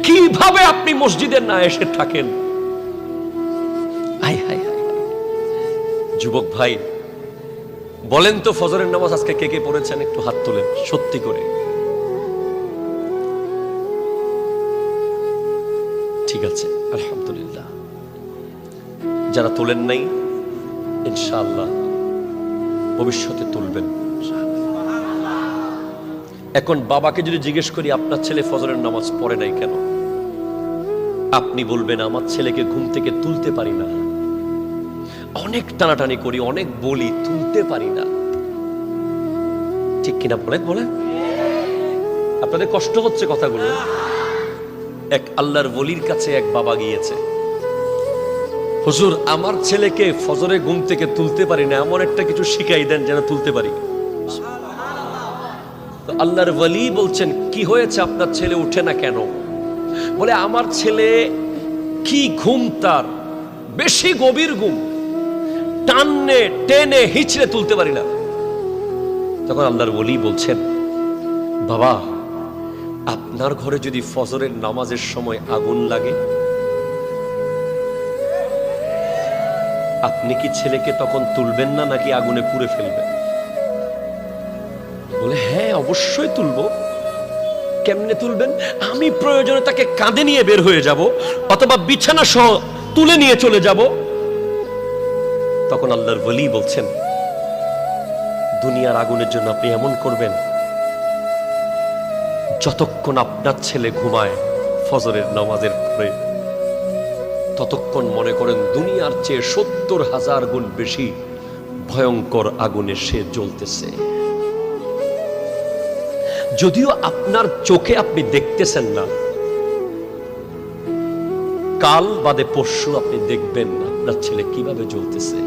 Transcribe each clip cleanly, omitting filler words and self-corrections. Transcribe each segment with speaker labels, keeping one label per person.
Speaker 1: কিভাবে আপনি মসজিদে না এসে থাকেন? হায় হায় হায়। যুবক ভাই বলেন তো, ফজরের নামাজ আজকে কে কে পড়েছেন? একটু হাত তোলেন সত্যি করে। ঠিক আছে, আলহামদুলিল্লাহ। যারা তোলেন নাই, ইনশাআল্লাহ ভবিষ্যতে তুলবেন। এখন বাবাকে যদি জিজ্ঞেস করি আপনার ছেলে ফজরের নামাজ পড়ে নাই কেন, আপনি বলবেন আমার ছেলেকে ঘুম থেকে তুলতে পারি না, অনেক টানাটানি করি, অনেক বলি, তুলতে পারি না। ঠিক কিনা বলেন? বলেন আপনাদের কষ্ট হচ্ছে কথাগুলো? এক আল্লাহর ওলির কাছে এক বাবা গিয়েছে, হুজুর আমার ছেলেকে ফজরে ঘুম থেকে তুলতে পারি না, এমন একটা কিছু শিখাই দেন যেন তুলতে পারি। আল্লাহর ওলি বলছেন, কি হয়েছে আপনার ছেলে উঠে না কেন? বলে আমার ছেলে কি ঘুম, তার বেশি গভীর ঘুম, টাননে টেনে হিচড়ে তুলতে পারি না। তখন আল্লাহর ওলি বলছেন, বাবা আপনার ঘরে যদি ফজরের নামাজের সময় আগুন লাগে, আপনি কি ছেলেকে তখন তুলবেন না, নাকি আগুনে পুড়ে ফেলবেন? বলে হ্যাঁ অবশ্যই তুলবো। কেমনে তুলবেন? আমি প্রয়োজনে তাকে কাঁধে নিয়ে বের হয়ে যাব, অথবা বিছানা সহ তুলে নিয়ে চলে যাব। তখন আল্লাহর ওলি বলছেন, দুনিয়ার আগুনের জন্য আপনি এমন করবেন, যতক্ষণ আপনার ছেলে ঘুমায় ফজরের নামাজের পরে, ততক্ষণ মনে করেন দুনিয়ার চেয়ে ৭০,০০০ গুণ বেশি ভয়ঙ্কর আগুনে সে জ্বলতেছে। যদিও আপনার চোখে আপনি দেখতেছেন না, কাল বাদে পরশু আপনি দেখবেন আপনার ছেলে কিভাবে জ্বলতেছে।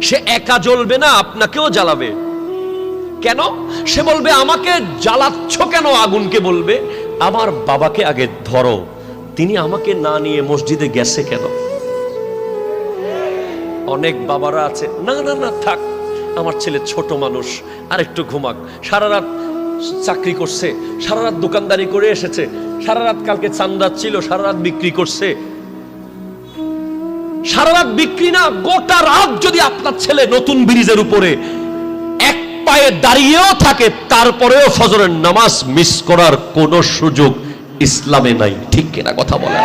Speaker 1: সে একা জ্বলবে না, আপনাকেও জ্বালাবে। কেন? সে বলবে আমাকে জ্বালাচ্ছ কেন? আগুনকে বলবে আমার বাবাকে আগে ধরো, তিনি আমাকে না নিয়ে মসজিদে গেছে কেন? অনেক বাবারা আছে, না না না থাক, আমার ছেলে ছোট মানুষ, আর একটু ঘুমাক, সারা রাত চাকরি করছে, সারা রাত দোকানদারি করে এসেছে, সারা রাত কালকে চান্দা ছিল, সারা রাত বিক্রি করছে। সারা রাত বিক্রি না, গোটা রাত যদি আপনার ছেলে নতুন ব্রিজের উপরে এক পায়ে দাঁড়িয়েও থাকে, তারপরেও ফজরের নামাজ মিস করার কোন সুযোগ ইসলামে নাই। ঠিক কিনা কথা বলেন?